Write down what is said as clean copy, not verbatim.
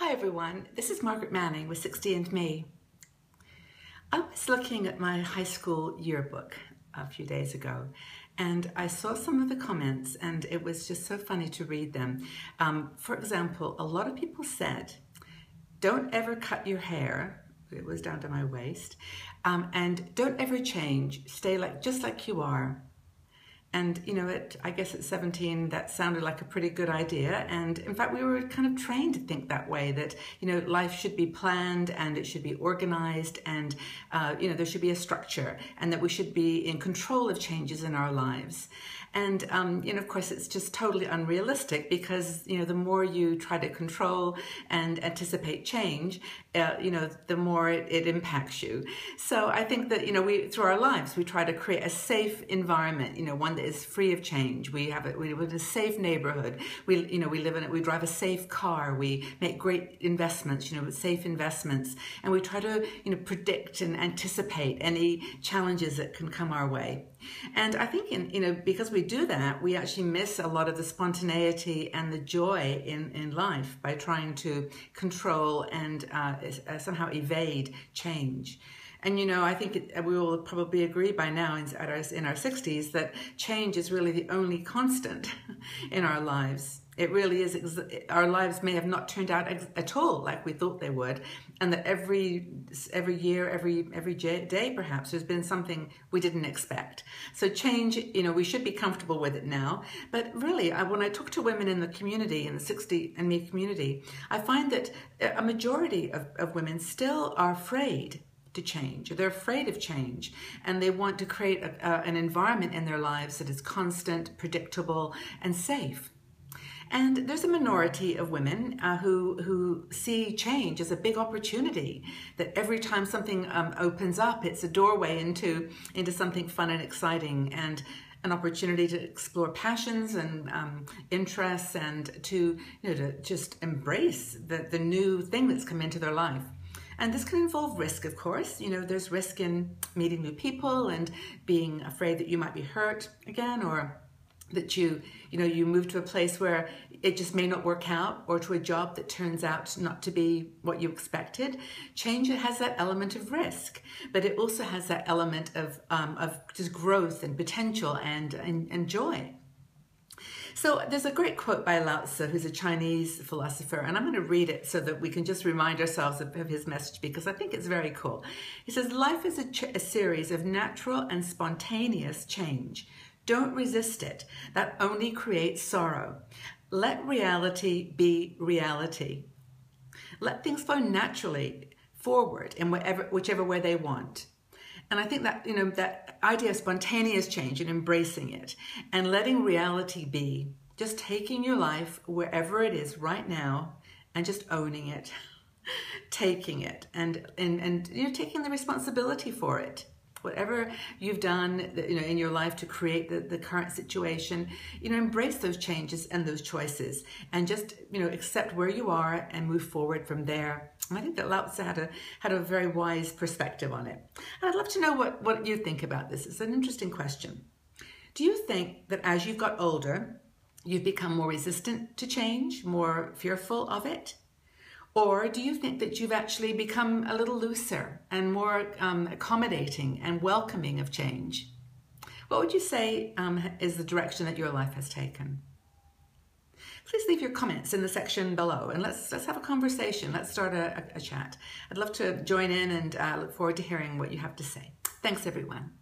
Hi everyone, this is Margaret Manning with 60andMe. I was looking at my high school yearbook a few days ago and I saw some of the comments and it was just so funny to read them. For example, a lot of people said, don't ever cut your hair, it was down to my waist, and don't ever change, stay just like you are. And, you know, I guess at 17, that sounded like a pretty good idea. And in fact, we were kind of trained to think that way, that, you know, life should be planned and it should be organized and, you know, there should be a structure and that we should be in control of changes in our lives. And, you know, of course, it's just totally unrealistic because, you know, the more you try to control and anticipate change, you know, the more it impacts you. So I think that, you know, through our lives, we try to create a safe environment, you know, one that is free of change. We live in a safe neighborhood. We drive a safe car. We make great investments, you know, safe investments. And we try to, you know, predict and anticipate any challenges that can come our way. And I think, you know, because we do that, we actually miss a lot of the spontaneity and the joy in life by trying to control and somehow evade change. And, you know, I think we will probably agree by now in our 60s that change is really the only constant in our lives. It really is. Our lives may have not turned out at all like we thought they would, and that every year, every day, perhaps there's been something we didn't expect. So change, you know, we should be comfortable with it now. But really, when I talk to women in the community, in the 60andMe community, I find that a majority of women still are afraid to change. They're afraid of change and they want to create an environment in their lives that is constant, predictable, and safe. And there's a minority of women who see change as a big opportunity, that every time something opens up, it's a doorway into something fun and exciting and an opportunity to explore passions and interests and to, you know, to just embrace the new thing that's come into their life. And this can involve risk, of course. You know, there's risk in meeting new people and being afraid that you might be hurt again, or that you move to a place where it just may not work out, or to a job that turns out not to be what you expected. Change has that element of risk, but it also has that element of just growth and potential and joy. So there's a great quote by Lao Tzu, who's a Chinese philosopher, and I'm going to read it so that we can just remind ourselves of his message, because I think it's very cool. He says, life is a series of natural and spontaneous change. Don't resist it. That only creates sorrow. Let reality be reality. Let things flow naturally forward in whichever way they want. And I think that, you know, that idea of spontaneous change and embracing it and letting reality be, just taking your life wherever it is right now and just owning it, taking it and you know, taking the responsibility for it. Whatever you've done, you know, in your life to create the current situation, you know, embrace those changes and those choices and just, you know, accept where you are and move forward from there. And I think that Lao Tzu had a very wise perspective on it. And I'd love to know what you think about this. It's an interesting question. Do you think that as you've got older, you've become more resistant to change, more fearful of it? Or do you think that you've actually become a little looser and more accommodating and welcoming of change? What would you say is the direction that your life has taken? Please leave your comments in the section below and let's have a conversation. Let's start a chat. I'd love to join in and look forward to hearing what you have to say. Thanks, everyone.